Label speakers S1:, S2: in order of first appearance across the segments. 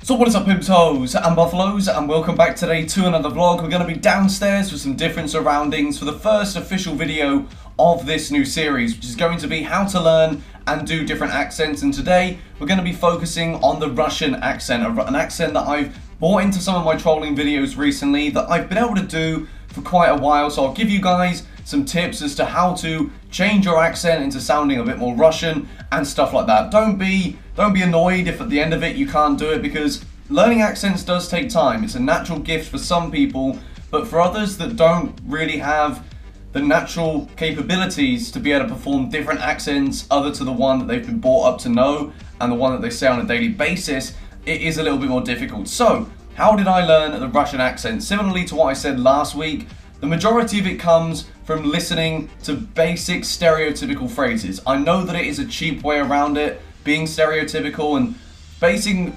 S1: So what is up, Pimptos and Buffaloes, and welcome back today to another vlog. We're going to be downstairs with some different surroundings for the first official video of this new series, which is going to be how to learn and do different accents. And today we're going to be focusing on the Russian accent, an accent that I've brought into some of my trolling videos recently that I've been able to do for quite a while. So I'll give you guys some tips as to how to change your accent into sounding a bit more Russian and stuff like that. Don't be annoyed if at the end of it you can't do it, because learning accents does take time. It's a natural gift for some people, but for others that don't really have the natural capabilities to be able to perform different accents other to the one that they've been brought up to know and the one that they say on a daily basis, it is a little bit more difficult. So, how did I learn the Russian accent? Similarly to what I said last week, the majority of it comes from listening to basic stereotypical phrases. I know that it is a cheap way around it, being stereotypical and basing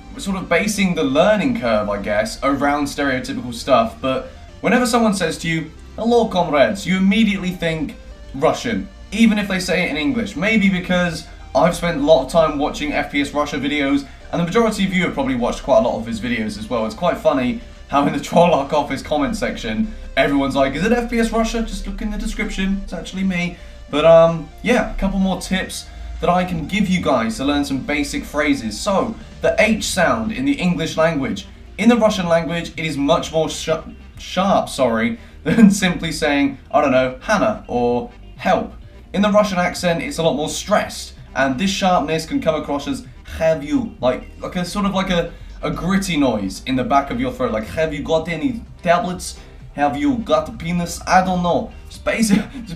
S1: the learning curve, I guess, around stereotypical stuff. But whenever someone says to you, "Hello, comrades," you immediately think Russian, even if they say it in English. Maybe because I've spent a lot of time watching FPS Russia videos, and the majority of you have probably watched quite a lot of his videos as well. It's quite funny how in the Troll Arc Office comment section, everyone's like, "Is it FPS Russia? Just look in the description, it's actually me." But yeah, a couple more tips that I can give you guys to learn some basic phrases. So, the H sound in the English language. In the Russian language, it is much more sharp, than simply saying, I don't know, Hannah or help. In the Russian accent, it's a lot more stressed, and this sharpness can come across as have you, like a gritty noise in the back of your throat, like have you got any tablets? Have you got a penis? I don't know. Just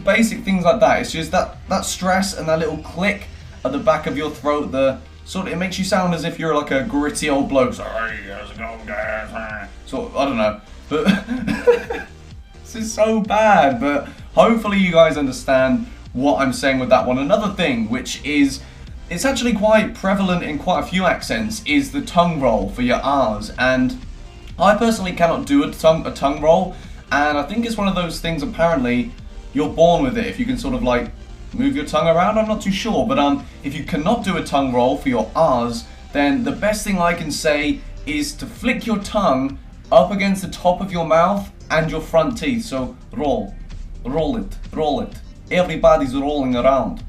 S1: basic things like that. It's just that stress and that little click at the back of your throat. It makes you sound as if you're like a gritty old bloke. So, hey, how's it going, guys? So I don't know, but this is so bad. But hopefully you guys understand what I'm saying with that one. Another thing, which is it's actually quite prevalent in quite a few accents, is the tongue roll for your R's. And I personally cannot do a tongue roll, and I think it's one of those things, apparently you're born with it. If you can sort of like move your tongue around, I'm not too sure, but if you cannot do a tongue roll for your R's, then the best thing I can say is to flick your tongue up against the top of your mouth and your front teeth. So roll it. Everybody's rolling around.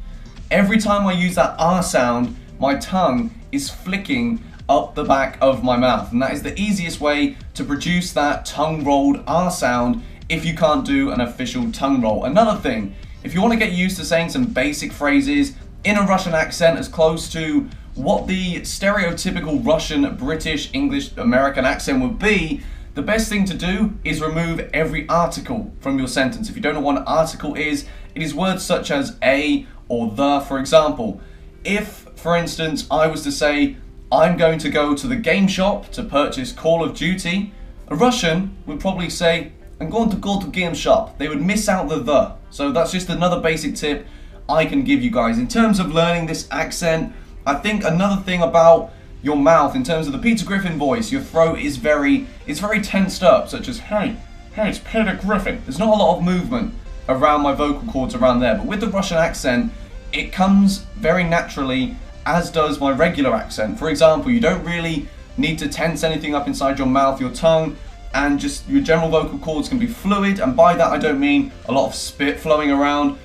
S1: Every time I use that R sound, my tongue is flicking up the back of my mouth, and that is the easiest way to produce that tongue rolled R sound if you can't do an official tongue roll. Another thing, if you want to get used to saying some basic phrases in a Russian accent as close to what the stereotypical Russian, British, English, American accent would be, the best thing to do is remove every article from your sentence. If you don't know what an article is, it is words such as a or the. For example, if, for instance, I was to say, I'm going to go to the game shop to purchase Call of Duty, a Russian would probably say, I'm going to go to game shop. They would miss out the. So that's just another basic tip I can give you guys. In terms of learning this accent, I think another thing about your mouth, in terms of the Peter Griffin voice, your throat is very tensed up, such as, hey, it's Peter Griffin. There's not a lot of movement around my vocal cords around there, but with the Russian accent, it comes very naturally, as does my regular accent. For example, you don't really need to tense anything up inside your mouth, your tongue, and just your general vocal cords can be fluid, and by that I don't mean a lot of spit flowing around.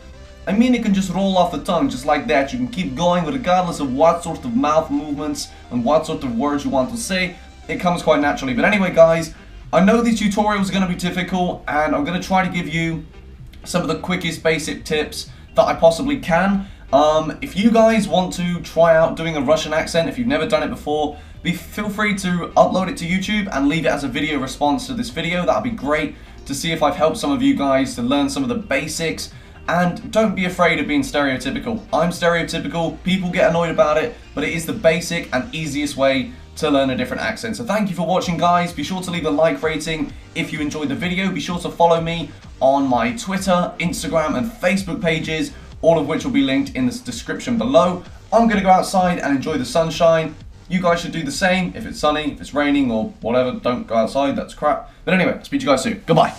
S1: I mean it can just roll off the tongue just like that. You can keep going regardless of what sort of mouth movements and what sort of words you want to say. It comes quite naturally. But anyway guys, I know these tutorials are going to be difficult, and I'm going to try to give you some of the quickest basic tips that I possibly can. If you guys want to try out doing a Russian accent, if you've never done it before, feel free to upload it to YouTube and leave it as a video response to this video. That'd be great to see if I've helped some of you guys to learn some of the basics. And don't be afraid of being stereotypical. I'm stereotypical, people get annoyed about it, but it is the basic and easiest way to learn a different accent. So thank you for watching guys. Be sure to leave a like rating if you enjoyed the video. Be sure to follow me on my Twitter, Instagram and Facebook pages, all of which will be linked in the description below. I'm going to go outside and enjoy the sunshine. You guys should do the same. If it's sunny, if it's raining or whatever, don't go outside, that's crap. But anyway, I'll speak to you guys soon. Goodbye.